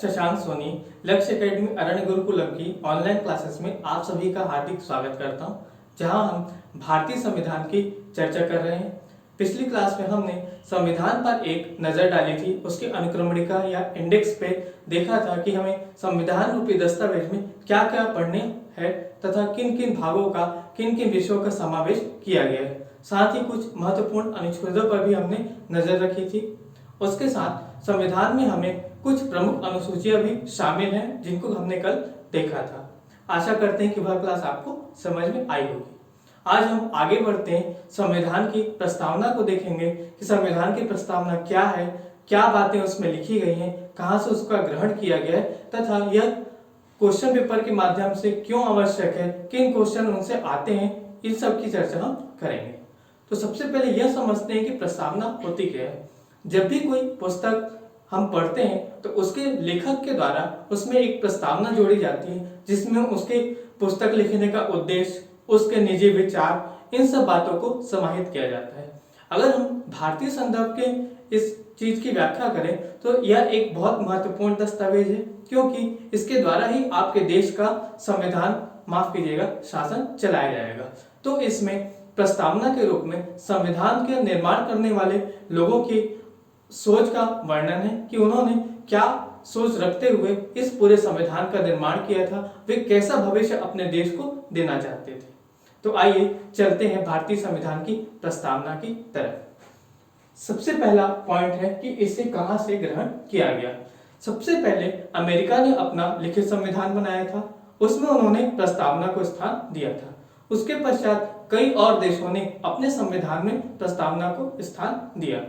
शशांक सोनी लक्ष्य एकेडमी अरण्य गुरुकुलम की online classes में आप सभी का हार्दिक स्वागत करता हूं, जहां हम भारतीय संविधान की चर्चा कर रहे हैं। पिछली क्लास में हमने संविधान पर एक नजर डाली थी, उसकी अनुक्रमणिका या इंडेक्स पे देखा था कि हमें संविधान रूपी दस्तावेज में क्या क्या पढ़ने हैं तथा किन किन भागों का, किन किन विषयों का समावेश किया गया है। साथ ही कुछ महत्वपूर्ण अनुच्छेदों पर भी हमने नजर रखी थी। उसके साथ संविधान में हमें कुछ प्रमुख अनुसूचियां भी शामिल हैं, जिनको हमने कल देखा था। आशा करते हैं कि वह क्लास आपको समझ में आई होगी। आज हम आगे बढ़ते हैं, संविधान की प्रस्तावना को देखेंगे कि संविधान की प्रस्तावना क्या है, क्या बातें उसमें लिखी गई हैं, कहां से उसका ग्रहण किया गया है तथा यह क्वेश्चन पेपर के माध्यम से क्यों आवश्यक है, किन क्वेश्चन उनसे आते हैं, इन सब की चर्चा हम करेंगे। तो सबसे पहले यह समझते हैं कि प्रस्तावना होती क्या है। जब भी कोई पुस्तक हम पढ़ते हैं तो उसके लेखक के द्वारा उसमें एक प्रस्तावना जोड़ी जाती है, जिसमें उसके पुस्तक लिखने का उद्देश्य, उसके निजी विचार, इन सब बातों को समाहित किया जाता है। अगर हम भारतीय संदर्भ के इस चीज की व्याख्या करें तो यह एक बहुत महत्वपूर्ण दस्तावेज है, क्योंकि इसके द्वारा ही आपके देश का संविधान, माफ कीजिएगा, शासन चलाया जाएगा। तो इसमें प्रस्तावना के रूप में संविधान के निर्माण करने वाले लोगों की सोच का वर्णन है कि उन्होंने क्या सोच रखते हुए इस पूरे संविधान का निर्माण किया था, वे कैसा भविष्य अपने देश को देना चाहते थे। तो आइए चलते हैं भारतीय संविधान की प्रस्तावना की तरफ। सबसे पहला पॉइंट है कि इसे कहां से ग्रहण किया गया। सबसे पहले अमेरिका ने अपना लिखित संविधान बनाया था, उसमें उन्होंने प्रस्तावना को स्थान दिया था। उसके पश्चात कई और देशों ने अपने संविधान में प्रस्तावना को स्थान दिया।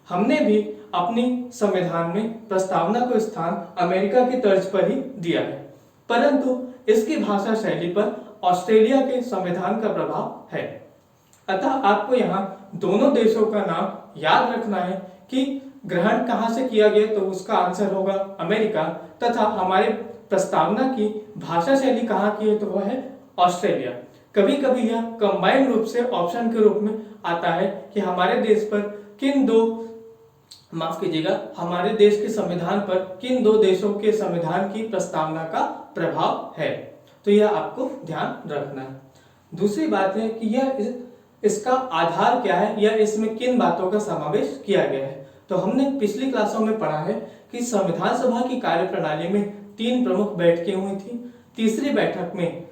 हमने भी अपनी संविधान में प्रस्तावना को स्थान अमेरिका की तर्ज पर ही दिया है, परंतु इसकी भाषा शैली पर ऑस्ट्रेलिया के संविधान का प्रभाव है। अतः आपको यहाँ दोनों देशों का नाम याद रखना है कि ग्रहण कहां से किया गया, तो उसका आंसर होगा अमेरिका, तथा हमारे प्रस्तावना की भाषा शैली कहां की है, तो वह है ऑस्ट्रेलिया। कभी कभी यह कंबाइंड रूप से ऑप्शन के रूप में आता है कि हमारे देश पर किन दो, माफ कीजिएगा, हमारे देश के संविधान पर किन दो देशों के संविधान की प्रस्तावना का प्रभाव है, तो यह आपको ध्यान रखना है। दूसरी बात है कि यह इसका आधार क्या है या इसमें किन बातों का समावेश किया गया है। तो हमने पिछली क्लासों में पढ़ा है कि संविधान सभा की कार्यप्रणाली में 3 प्रमुख बैठकें हुई थी। तीसरी बैठक में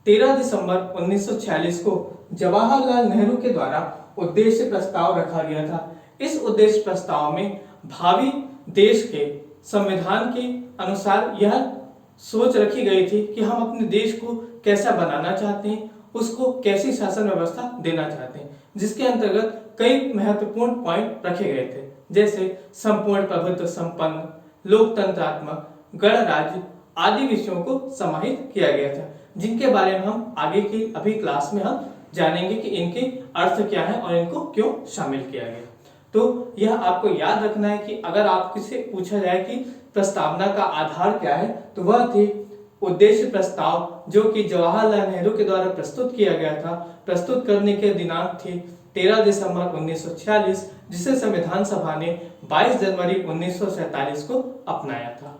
13 दिसंबर 1946 को जवाहरलाल नेहरू के द्वारा उद्देश्य प्रस्ताव रखा गया था। इस उद्देश्य प्रस्ताव में भावी देश के संविधान के अनुसार यह सोच रखी गई थी कि हम अपने देश को कैसा बनाना चाहते हैं, उसको कैसी शासन व्यवस्था देना चाहते हैं, जिसके अंतर्गत कई महत्वपूर्ण पॉइंट रखे गए थे, जैसे संपूर्ण प्रभुत्व संपन्न, लोकतंत्रात्मक, गणराज्य आदि विषयों को समाहित किया गया था, जिनके बारे में हम आगे की अभी क्लास में हम जानेंगे कि इनके अर्थ क्या है और इनको क्यों शामिल किया गया। तो यह आपको याद रखना है कि अगर आपसे से पूछा जाए कि प्रस्तावना का आधार क्या है, तो वह थी उद्देश्य प्रस्ताव, जो कि जवाहरलाल नेहरू के द्वारा प्रस्तुत किया गया था। प्रस्तुत करने के दिनांक थी 13 दिसंबर 1946, जिसे संविधान सभा ने 22 जनवरी 1947 को अपनाया था।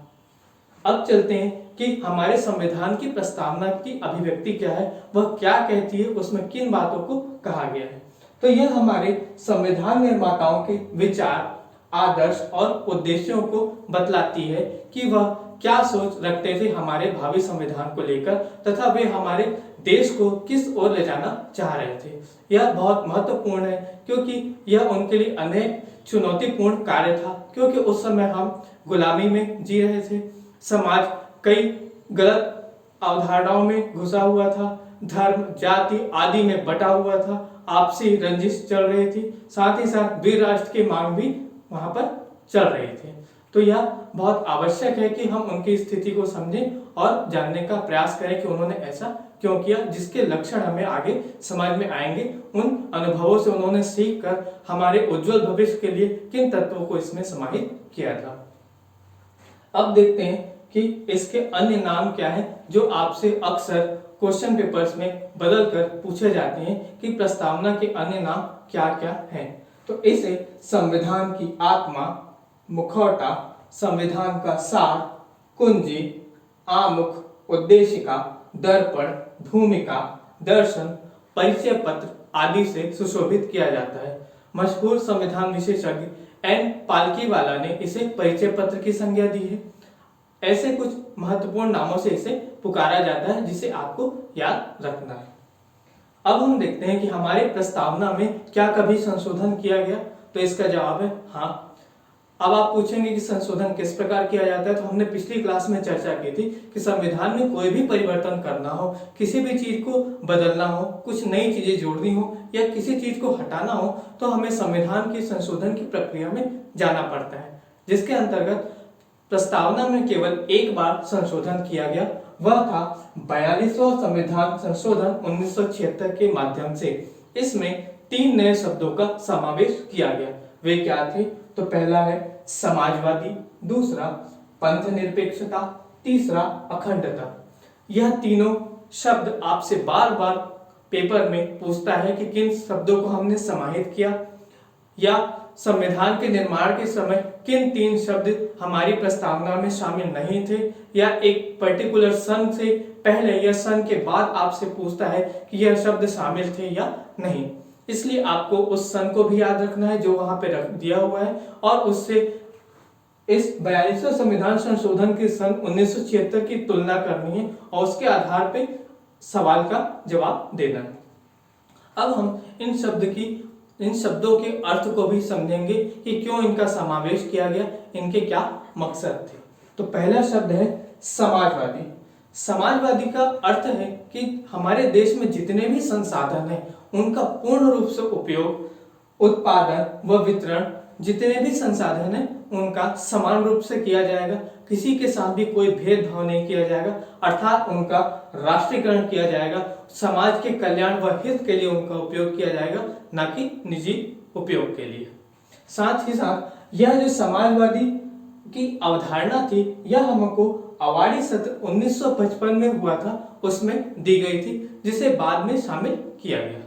अब चलते हैं कि हमारे संविधान की प्रस्तावना की अभिव्यक्ति क्या है, वह क्या कहती है, उसमें किन बातों को कहा गया है। तो यह हमारे संविधान निर्माताओं के विचार, आदर्श और उद्देश्यों को बतलाती है कि वह क्या सोच रखते थे हमारे भावी संविधान को लेकर, तथा वे हमारे देश को किस ओर ले जाना चाह रहे थे। यह बहुत महत्वपूर्ण है, क्योंकि यह उनके लिए अनेक चुनौतीपूर्ण कार्य था, क्योंकि उस समय हम गुलामी में जी रहे थे, समाज कई गलत अवधारणाओं में घुसा हुआ था, धर्म, जाति आदि में बटा हुआ था, आपसी रंजिश चल रही थी, साथ ही साथ द्विराष्ट्र की मांग भी वहां पर चल रही थी। तो यह बहुत आवश्यक है कि हम उनकी स्थिति को समझें और जानने का प्रयास करें कि उन्होंने ऐसा क्यों किया, जिसके लक्षण हमें आगे समझ में आएंगे। उन अनुभवों से उन्होंने सीख कर हमारे उज्जवल भविष्य के लिए किन तत्वों को इसमें समाहित किया था। अब देखते हैं कि इसके अन्य नाम क्या है, जो आपसे अक्सर क्वेश्चन पेपर्स में बदल कर पूछे जाते हैं कि प्रस्तावना के अन्य नाम क्या क्या हैं। तो इसे संविधान की आत्मा, मुखौटा, संविधान का सार, कुंजी, आमुख, उद्देशिका, दर्पण, भूमिका, दर्शन, परिचय पत्र आदि से सुशोभित किया जाता है। मशहूर संविधान विशेषज्ञ एन पालकीवाला ने इसे परिचय पत्र की संज्ञा दी है। ऐसे कुछ महत्वपूर्ण नामों से इसे पुकारा जाता है जिसे आपको याद रखना है। अब हम देखते हैं कि हमारे प्रस्तावना में क्या कभी संशोधन किया गया, तो इसका जवाब है हाँ। अब आप पूछेंगे कि संशोधन किस प्रकार किया जाता है, तो हमने पिछली क्लास में चर्चा की थी कि संविधान में कोई भी परिवर्तन करना हो, किसी भी चीज को बदलना हो, कुछ नई चीजें जोड़नी हो या किसी चीज को हटाना हो, तो हमें संविधान के संशोधन की प्रक्रिया में जाना पड़ता है, जिसके अंतर्गत प्रस्तावना में केवल एक बार संशोधन किया गया। वह था 42वां संविधान संशोधन 1976 के माध्यम से। इसमें 3 नए शब्दों का समावेश किया गया। वे क्या थे? तो पहला है समाजवादी, दूसरा पंथ निरपेक्षता, तीसरा अखंडता। यह तीनों शब्द आपसे बार बार पेपर में पूछता है कि किन शब्दों को हमने समाहित किया, या संविधान के निर्माण के समय किन 3 शब्द हमारी प्रस्तावना में शामिल नहीं थे, या एक पर्टिकुलर सन से पहले या सन के बाद आपसे पूछता है कि यह शब्द शामिल थे या नहीं। इसलिए आपको उस सन को भी याद रखना है जो वहां पे रख दिया हुआ है, और उससे इस 42वें संविधान संशोधन के सन 1976 की तुलना करनी है और उसके आधार पे सवाल का जवाब देना है। अब हम इन शब्दों के अर्थ को भी समझेंगे कि क्यों इनका समावेश किया गया, इनके क्या मकसद थे। तो पहला शब्द है समाजवादी। समाजवादी का अर्थ है कि हमारे देश में जितने भी संसाधन हैं उनका पूर्ण रूप से उपयोग, उत्पादन व वितरण, जितने भी संसाधन हैं उनका समान रूप से किया जाएगा, किसी के साथ भी कोई भेदभाव नहीं किया जाएगा, अर्थात उनका राष्ट्रीयकरण किया जाएगा, समाज के कल्याण व हित के लिए उनका उपयोग किया जाएगा, न कि निजी उपयोग के लिए। साथ ही साथ यह जो समाजवादी की अवधारणा थी यह हमको अवार्डी सत्र 1955 में हुआ था उसमें दी गई थी, जिसे बाद में शामिल किया गया।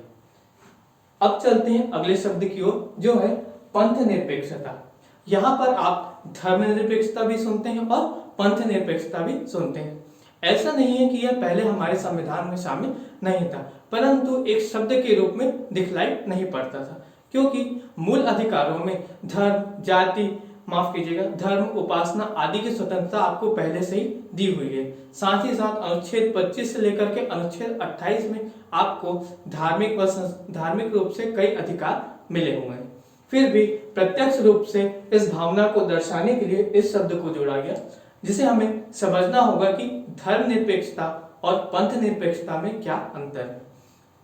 अब चलते हैं अगले शब्द की ओर जो है पंथ निरपेक्षता। यहाँ पर आप धर्मनिरपेक्षता भी सुनते हैं और पंथ निरपेक्षता भी सुनते हैं। ऐसा नहीं है कि यह पहले हमारे संविधान में शामिल नहीं था, परंतु एक शब्द के रूप में दिखलाई नहीं पड़ता था, क्योंकि मूल अधिकारों में धर्म, जाति, माफ कीजिएगा, धर्म, उपासना आदि की स्वतंत्रता आपको पहले से ही दी हुई है। साथ ही साथ अनुच्छेद 25 से लेकर के अनुच्छेद 28 में आपको धार्मिक रूप से कई अधिकार मिले हुए हैं। फिर भी प्रत्यक्ष रूप से इस भावना को दर्शाने के लिए इस शब्द को जोड़ा गया, जिसे हमें समझना होगा कि धर्मनिरपेक्षता और पंथ निरपेक्षता में क्या अंतर है।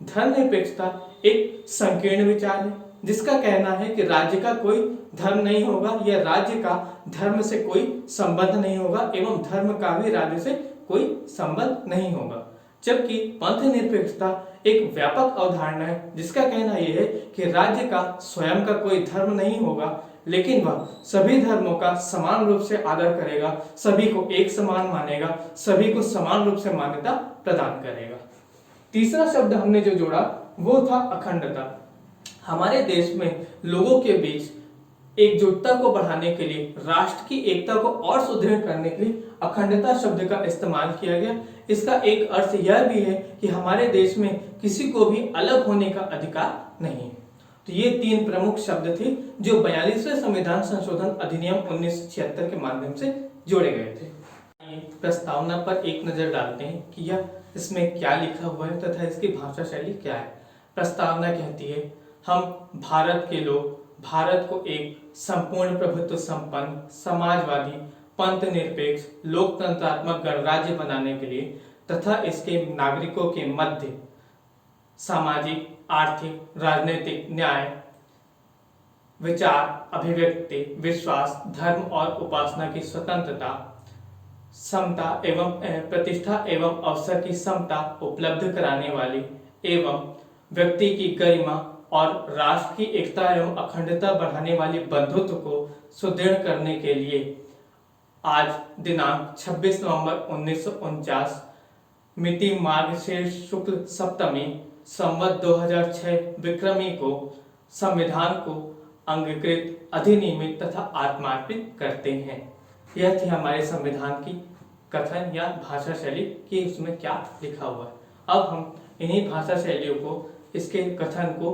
धर्मनिरपेक्षता एक संकीर्ण विचार है जिसका कहना है कि राज्य का कोई धर्म नहीं होगा या राज्य का धर्म से कोई संबंध नहीं होगा एवं धर्म का भी राज्य से कोई संबंध नहीं होगा। जबकि पंथ निरपेक्षता एक व्यापक अवधारणा है जिसका कहना यह है कि राज्य का स्वयं का कोई धर्म नहीं होगा, लेकिन वह सभी धर्मों का समान रूप से आदर करेगा, सभी को एक समान मानेगा, सभी को समान रूप से मान्यता प्रदान करेगा। तीसरा शब्द हमने जो जोड़ा वो था अखंडता। हमारे देश में लोगों के बीच एकजुटता को बढ़ाने के लिए, राष्ट्र की एकता को और सुदृढ़ करने के लिए अखंडता शब्द का इस्तेमाल किया गया। इसका एक अर्थ यह भी है कि हमारे देश में किसी को भी अलग होने का अधिकार नहीं है। तो ये 3 प्रमुख शब्द थे जो 42वें संविधान संशोधन अधिनियम 1976 के माध्यम से जोड़े गए थे। प्रस्तावना पर एक नजर डालते हैं कि यह इसमें क्या लिखा हुआ है तथा इसकी भाषा शैली क्या है। प्रस्तावना कहती है, हम भारत के लोग भारत को एक संपूर्ण प्रभुत्व संपन्न, समाजवादी, पंथ निरपेक्ष, लोकतंत्रात्मक गणराज्य बनाने के लिए तथा इसके नागरिकों के मध्य सामाजिक, आर्थिक, राजनीतिक न्याय, विचार, अभिव्यक्ति, विश्वास, धर्म और उपासना की स्वतंत्रता, समता एवं प्रतिष्ठा एवं अवसर की समता उपलब्ध कराने वाली एवं व्यक्ति की गरिमा और राष्ट्र की एकता एवं अखंडता बढ़ाने वाली बंधुत्व को सुदृढ़ करने के लिए आज दिनांक 26 नवंबर 1949 मिति मार्गशीर्ष शुक्ल सप्तमी संवत 2006 विक्रमी को संविधान को अंगीकृत, अधिनियमित तथा आत्मार्पित करते हैं। यह थी हमारे संविधान की कथन या भाषा शैली कि उसमें क्या लिखा हुआ है। अब हम इन्हीं भाषा शैलियों को, इसके कथन को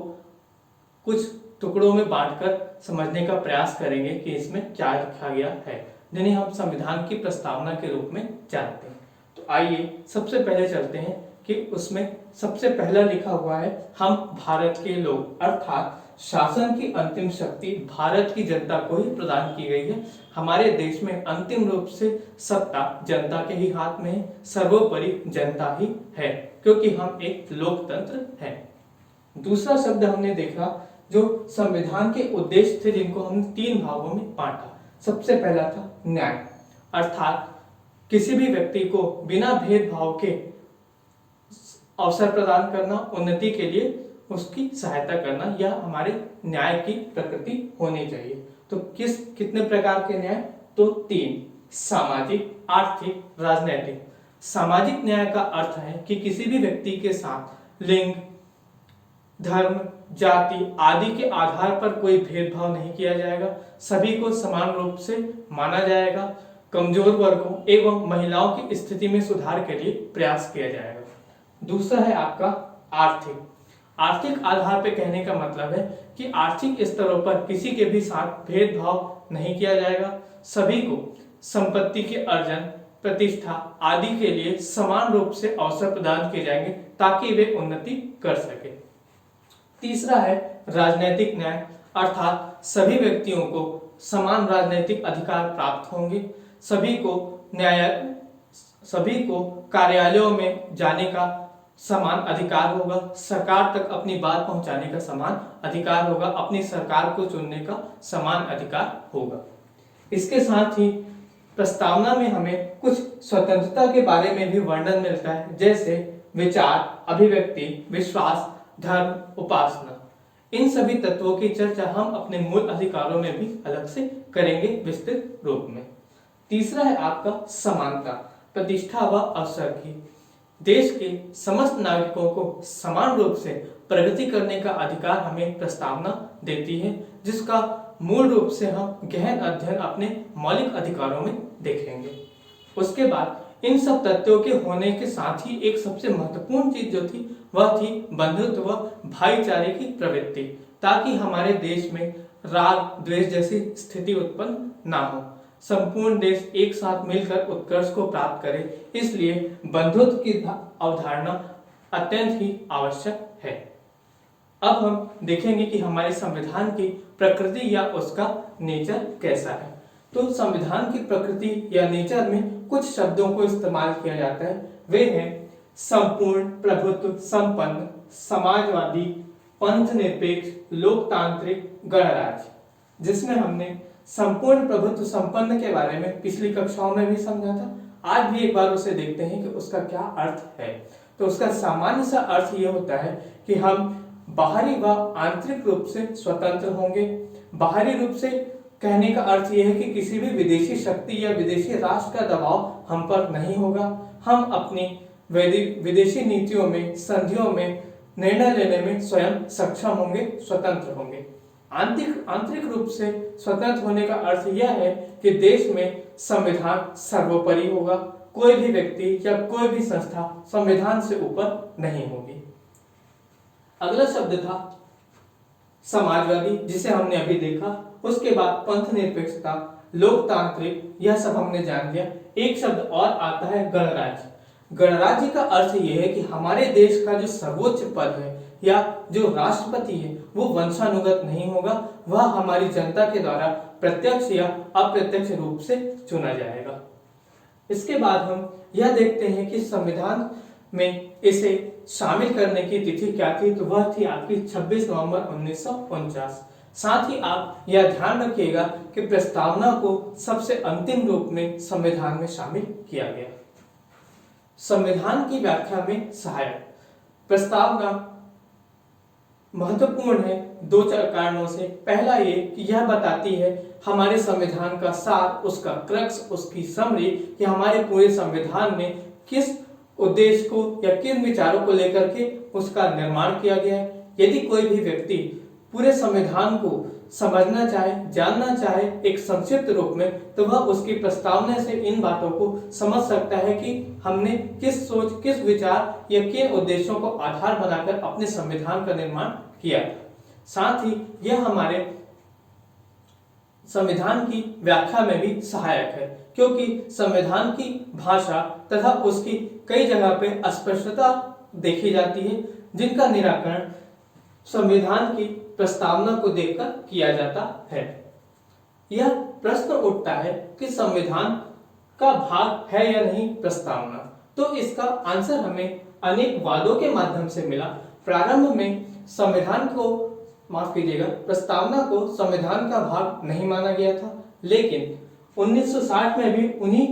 कुछ टुकड़ों में बांटकर समझने का प्रयास करेंगे कि इसमें क्या लिखा गया है, जिन्हें हम संविधान की प्रस्तावना के रूप में जानते हैं। तो आइए सबसे पहले चलते हैं कि उसमें सबसे पहला लिखा हुआ है, हम भारत के लोग, अर्थात शासन की अंतिम शक्ति भारत की जनता को ही प्रदान की गई है। हमारे देश में अंतिम रूप से सत्ता जनता के ही हाथ में है, सर्वोपरि जनता ही है, क्योंकि हम एक लोकतंत्र हैं। दूसरा शब्द हमने देखा जो संविधान के उद्देश्य थे, जिनको हमने 3 भागों में बांटा। सबसे पहला था न्याय, अर्थात किसी भी व्यक्ति को बिना भेदभाव के अवसर प्रदान करना, उन्नति के लिए उसकी सहायता करना, यह हमारे न्याय की प्रकृति होनी चाहिए। तो कितने प्रकार के न्याय? तो 3, सामाजिक, आर्थिक, राजनैतिक। सामाजिक न्याय का अर्थ है कि किसी भी व्यक्ति के साथ लिंग, धर्म, जाति आदि के आधार पर कोई भेदभाव नहीं किया जाएगा, सभी को समान रूप से माना जाएगा, कमजोर वर्गों एवं महिलाओं की स्थिति में सुधार के लिए प्रयास किया जाएगा। दूसरा है आपका आर्थिक। आर्थिक आधार पर कहने का मतलब है कि आर्थिक स्तरों पर किसी के भी साथ भेदभाव नहीं किया जाएगा, सभी को संपत्ति के अर्जन, प्रतिष्ठा आदि के लिए समान रूप से अवसर प्रदान किए जाएंगे ताकि वे उन्नति कर सके। तीसरा है राजनीतिक न्याय, अर्थात सभी व्यक्तियों को समान राजनीतिक अधिकार प्राप्त होंगे, सभी को कार्यालयों में जाने का समान अधिकार होगा, सरकार तक अपनी बात पहुंचाने का समान अधिकार होगा, अपनी सरकार को चुनने का समान अधिकार होगा। इसके साथ ही प्रस्तावना में हमें कुछ स्वतंत्रता के बारे में भी वर्णन मिलता है, जैसे विचार, अभिव्यक्ति, विश्वास, धर्म, उपासना। इन सभी तत्वों की चर्चा हम अपने मूल अधिकारों में भी अलग से करेंगे विस्तृत रूप में। तीसरा है आपका समानता, प्रतिष्ठा व अवसर की। देश के समस्त नागरिकों को समान रूप से प्रगति करने का अधिकार हमें प्रस्तावना देती है, जिसका मूल रूप से हम गहन अध्ययन अपने मौलिक अधिकारों में देखेंगे। उसके बाद इन सब तथ्यों के होने के साथ ही एक सबसे महत्वपूर्ण चीज जो थी वह थी बंधुत्व व भाईचारे की प्रवृत्ति, ताकि हमारे देश में राग द्वेष जैसी स्थिति उत्पन्न ना हो, संपूर्ण देश एक साथ मिलकर उत्कर्ष को प्राप्त करे। इसलिए बंधुत्व की अवधारणा अत्यंत ही आवश्यक है। अब हम देखेंगे कि हमारे संविधान की प्रकृति या उसका नेचर कैसा है। तो संविधान की प्रकृति या नेचर में कुछ शब्दों को इस्तेमाल किया जाता है, वे हैं संपूर्ण, प्रभुत्व, संपन्न, समाजवादी, पंथ निरपेक्ष, लोकतांत्रिक, गणराज्य। जिसमें हमने संपूर्ण, प्रभुत्व, संपन्न के बारे में पिछली कक्षाओं में भी समझा था, आज भी एक बार उसे देखते हैं कि उसका क्या अर्थ है। तो उसका सामान्य सा अर्थ यह होता है कि हम बाहरी व आंतरिक रूप से स्वतंत्र होंगे। बाहरी रूप से कहने का अर्थ यह है कि किसी भी विदेशी शक्ति या विदेशी राष्ट्र का दबाव हम पर नहीं होगा, हम अपनी विदेशी नीतियों में, संधियों में निर्णय लेने में स्वयं सक्षम होंगे, स्वतंत्र होंगे। आंतरिक रूप से स्वतंत्र होने का अर्थ यह है कि देश में संविधान सर्वोपरि होगा, कोई भी व्यक्ति या कोई भी संस्था संविधान से ऊपर नहीं होगी। अगला शब्द था समाजवादी, जिसे हमने अभी देखा। उसके बाद पंथ निरपेक्षता, लोकतांत्रिक, यह सब हमने जान लिया। एक शब्द और आता है गणराज्य। गणराज्य का अर्थ यह है कि हमारे देश का जो सर्वोच्च पद है या जो राष्ट्रपति है वो वंशानुगत नहीं होगा, वह हमारी जनता के द्वारा प्रत्यक्ष या अप्रत्यक्ष रूप से चुना जाएगा। इसके बाद हम यह देखते हैं कि संविधान में इसे शामिल करने की तिथि क्या थी, तो वह थी आपकी 26 नवंबर 1949। साथ ही आप यह ध्यान रखिएगा कि प्रस्तावना को सबसे अंतिम रूप में संविधान में शामिल किया गया। संविधान की व्याख्या में सहायक प्रस्तावना महत्वपूर्ण है 2 कारणों से। पहला ये कि यह बताती है हमारे संविधान का सार, उसका क्रक्स, उसकी समरी, कि हमारे पूरे संविधान में किस उद्देश्य को या किन विचारों को लेकर के उसका निर्माण किया गया है। यदि कोई भी व्यक्ति पूरे संविधान को समझना चाहे, जानना चाहे एक संक्षिप्त रूप में, तो वह उसकी प्रस्तावना से इन बातों को समझ सकता है कि हमने किस सोच, किस विचार या किन उद्देश्यों को आधार बनाकर अपने संविधान का निर्माण किया। साथ ही यह हमारे संविधान की व्याख्या में भी सहायक है, क्योंकि संविधान की भाषा तथा उसकी कई जगह पे अस्पष्टता देखी जाती है, जिनका निराकरण संविधान की प्रस्तावना को देखकर किया जाता है। यह प्रश्न उठता है कि संविधान का भाग है या नहीं प्रस्तावना, तो इसका आंसर हमें अनेक वादों के माध्यम से मिला। प्रारंभ में संविधान को, माफ कीजिएगा, प्रस्तावना को संविधान का भाग नहीं माना गया था, लेकिन 1960 में भी उन्हीं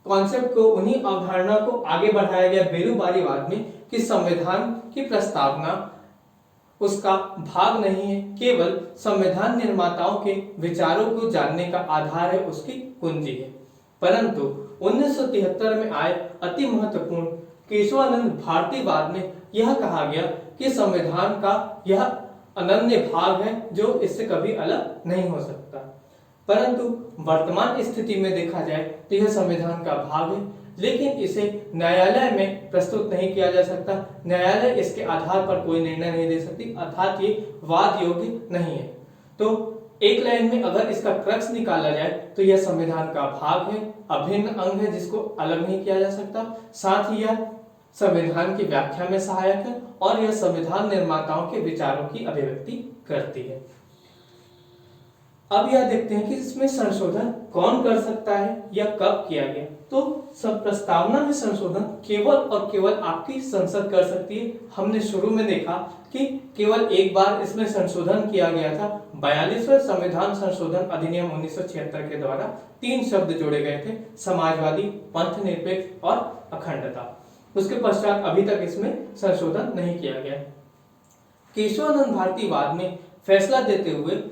कॉन्सेप्ट को, उन्हीं अवधारणा को आगे बढ़ाया गया बेरुबारीवाद में कि संविधान की प्रस्तावना उसका भाग नहीं है, केवल संविधान निर्माताओं के विचारों को जानने का आधार है, उसकी कुंजी है। परंतु 1973 में आए अति महत्वपूर्ण केशवानंद भारतीवाद में यह कहा गया कि संविधान का यह अनन्य भाग है जो इससे कभी अलग नहीं हो सकता। परंतु वर्तमान स्थिति में देखा जाए तो यह संविधान का भाग है, लेकिन इसे न्यायालय में प्रस्तुत नहीं किया जा सकता। न्यायालय इसके आधार पर कोई निर्णय नहीं दे सकती, अर्थात ये वाद योग्य नहीं है। तो एक लाइन में अगर इसका क्रक्स निकाला जाए तो यह संविधान का भाग है, अभिन्न अंग है जिसको अलग नहीं किया जा सकता। साथ ही यह संविधान की व्याख्या में सहायक है और यह संविधान निर्माताओं के विचारों की अभिव्यक्ति करती है। अब यह देखते हैं कि इसमें संशोधन कौन कर सकता है या कब किया गया। तो सब प्रस्तावना में संशोधन केवल और केवल आपकी संसद कर सकती है। हमने शुरू में देखा कि केवल एक बार इसमें संशोधन किया गया था। 42वें संविधान संशोधन अधिनियम 1976 के द्वारा 3 शब्द जोड़े गए थे, समाजवादी, पंथ निरपेक्ष और अखंडता। उसके पश्चात अभी तक इसमें संशोधन नहीं किया गया। केशवानंद भारतीवाद में फैसला देते हुए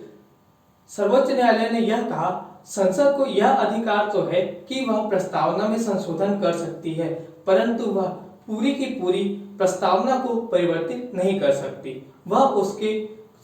सर्वोच्च न्यायालय ने यह कहा, संसद को यह अधिकार तो है कि वह प्रस्तावना में संशोधन कर सकती है, परंतु वह पूरी की पूरी प्रस्तावना को परिवर्तित नहीं कर सकती। वह उसके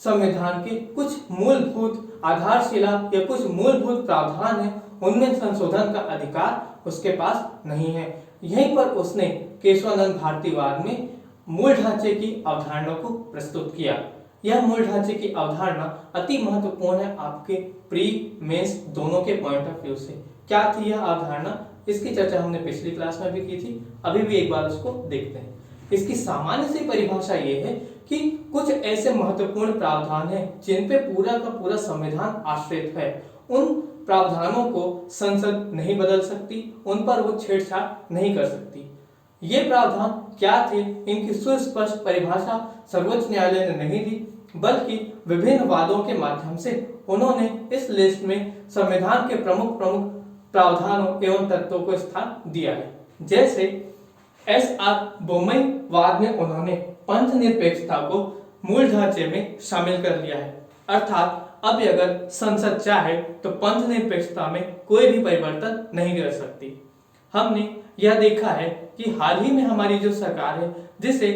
संविधान के कुछ मूलभूत आधारशिला या कुछ मूलभूत प्रावधान है, उनमें संशोधन का अधिकार उसके पास नहीं है। यहीं पर उसने केशवानंद भारतीवाद में मूल ढांचे की अवधारणा को प्रस्तुत किया। यह मूल ढांचे की अवधारणा अति महत्वपूर्ण है आपके प्री मेंस दोनों के पॉइंट ऑफ व्यू से। क्या थी यह अवधारणा, इसकी चर्चा हमने पिछली क्लास में भी की थी, अभी भी एक बार उसको देखते हैं। इसकी सामान्य सी परिभाषा ये है कि कुछ ऐसे महत्वपूर्ण प्रावधान हैं जिन पे पूरा का पूरा संविधान आश्रित है। उन प्रावधानों को संसद नहीं बदल सकती, उन पर वो छेड़छाड़ नहीं कर सकती। ये प्रावधान क्या थे, इनकी सुस्पष्ट परिभाषा सर्वोच्च न्यायालय ने नहीं दी, बल्कि विभिन्न वादों के माध्यम से उन्होंने इस लिस्ट में संविधान के प्रमुख प्रावधानों एवं तत्वों को स्थान दिया है। जैसे एस.आर. बोमई वाद में उन्होंने पंथ निरपेक्षता को मूल ढांचे में शामिल कर लिया है, अर्थात अब अगर संसद चाहे तो पंथ निरपेक्षता में कोई भी परिवर्तन नहीं कर सकती। हमने यह देखा है कि हाल ही में हमारी जो सरकार है, जिसे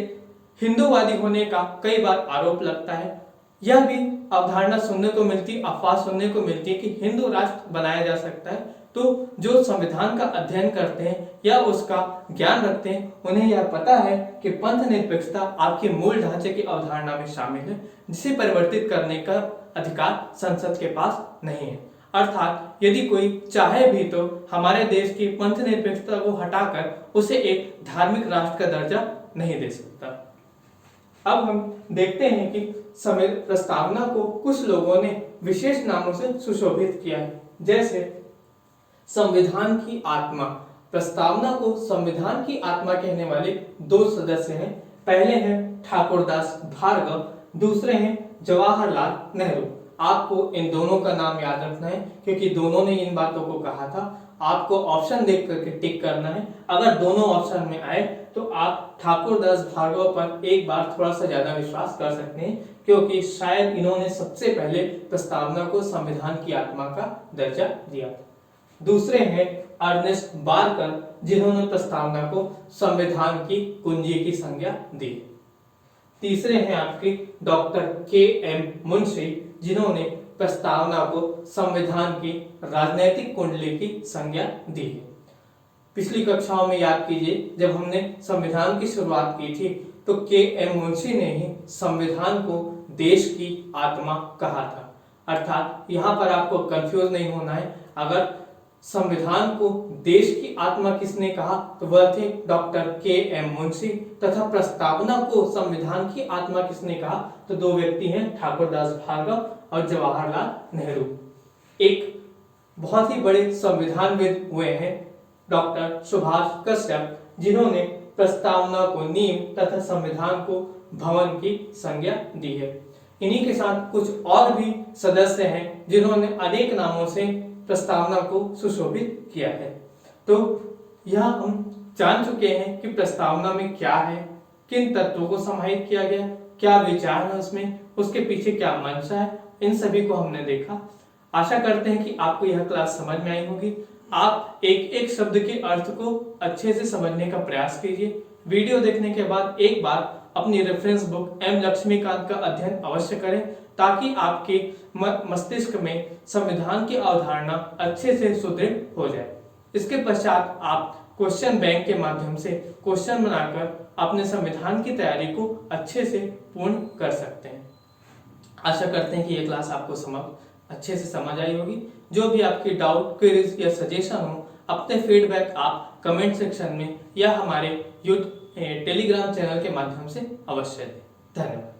हिंदूवादी होने का कई बार आरोप लगता है, यह भी अवधारणा सुनने को मिलती, अफवाह सुनने को मिलती है कि हिंदू राष्ट्र बनाया जा सकता है। तो जो संविधान का अध्ययन करते हैं या उसका ज्ञान रखते हैं, उन्हें यह पता है कि पंथ निरपेक्षता आपके मूल ढांचे की अवधारणा में शामिल है, जिसे परिवर्तित करने का अधिकार संसद के पास नहीं है। अर्थात यदि कोई चाहे भी तो हमारे देश की पंथ निरपेक्षता को हटाकर उसे एक धार्मिक राष्ट्र का दर्जा नहीं दे सकता। अब हम देखते हैं कि प्रस्तावना को कुछ लोगों ने विशेष नामों से सुशोभित किया है, जैसे संविधान की आत्मा। प्रस्तावना को संविधान की आत्मा कहने वाले 2 सदस्य हैं। पहले हैं ठाकुरदास भार्गव, दूसरे हैं जवाहरलाल नेहरू। आपको इन दोनों का नाम याद रखना है, क्योंकि दोनों ने इन बातों को कहा था। आपको ऑप्शन देख करके टिक करना है। अगर दोनों ऑप्शन में आए तो आप ठाकुरदास भार्गव पर एक बार थोड़ा सा ज्यादा विश्वास कर सकते हैं, क्योंकि शायद इन्होंने सबसे पहले प्रस्तावना को संविधान की आत्मा का दर्जा दिया। दूसरे हैं अर्नेस्ट बारकर, जिन्होंने प्रस्तावना को संविधान की कुंजी की संज्ञा दी। तीसरे हैं आपके डॉक्टर के.एम. मुंशी, जिन्होंने प्रस्तावना को संविधान की राजनीतिक कुंडली की संज्ञा दी है। पिछली कक्षाओं में याद कीजिए, जब हमने संविधान की शुरुआत की थी तो के.एम. मुंशी ने ही संविधान को देश की आत्मा कहा था। अर्थात यहाँ पर आपको कंफ्यूज नहीं होना है। अगर संविधान को देश की आत्मा किसने कहा तो वह थे डॉक्टर के.एम. मुंशी, तथा प्रस्तावना को संविधान की आत्मा किसने कहा तो दो व्यक्ति हैं, ठाकुरदास भार्गव और जवाहरलाल नेहरू। एक बहुत ही बड़े संविधानविद हुए हैं डॉक्टर सुभाष कश्यप, जिन्होंने प्रस्तावना को नींव तथा संविधान को भवन की संज्ञा दी है। इन्हीं के साथ कुछ और भी सदस्य हैं जिन्होंने अनेक नामों से प्रस्तावना को सुशोभित किया है। तो यह हम जान चुके हैं कि प्रस्तावना में क्या है, किन तत्वों को समाहित किया गया, क्या विचार है उसमें, उसके पीछे क्या मंशा है, इन सभी को हमने देखा। आशा करते हैं कि आपको यह क्लास समझ में आई होगी। आप एक एक शब्द के अर्थ को अच्छे से समझने का प्रयास कीजिए। वीडियो देखने के बाद एक बार अपनी रेफरेंस बुक एम लक्ष्मीकांत का अध्ययन अवश्य करें, ताकि आपके मस्तिष्क में संविधान की अवधारणा अच्छे से सुदृढ़ हो जाए। इसके पश्चात आप क्वेश्चन बैंक के माध्यम से क्वेश्चन बनाकर अपने संविधान की तैयारी को अच्छे से पूर्ण कर सकते हैं। आशा करते हैं कि यह क्लास आपको अच्छे से समझ आई होगी। जो भी आपकी डाउट, क्वेरीज या सजेशन हो, अपने फीडबैक आप कमेंट सेक्शन में या हमारे टेलीग्राम चैनल के माध्यम से अवश्य दें। धन्यवाद।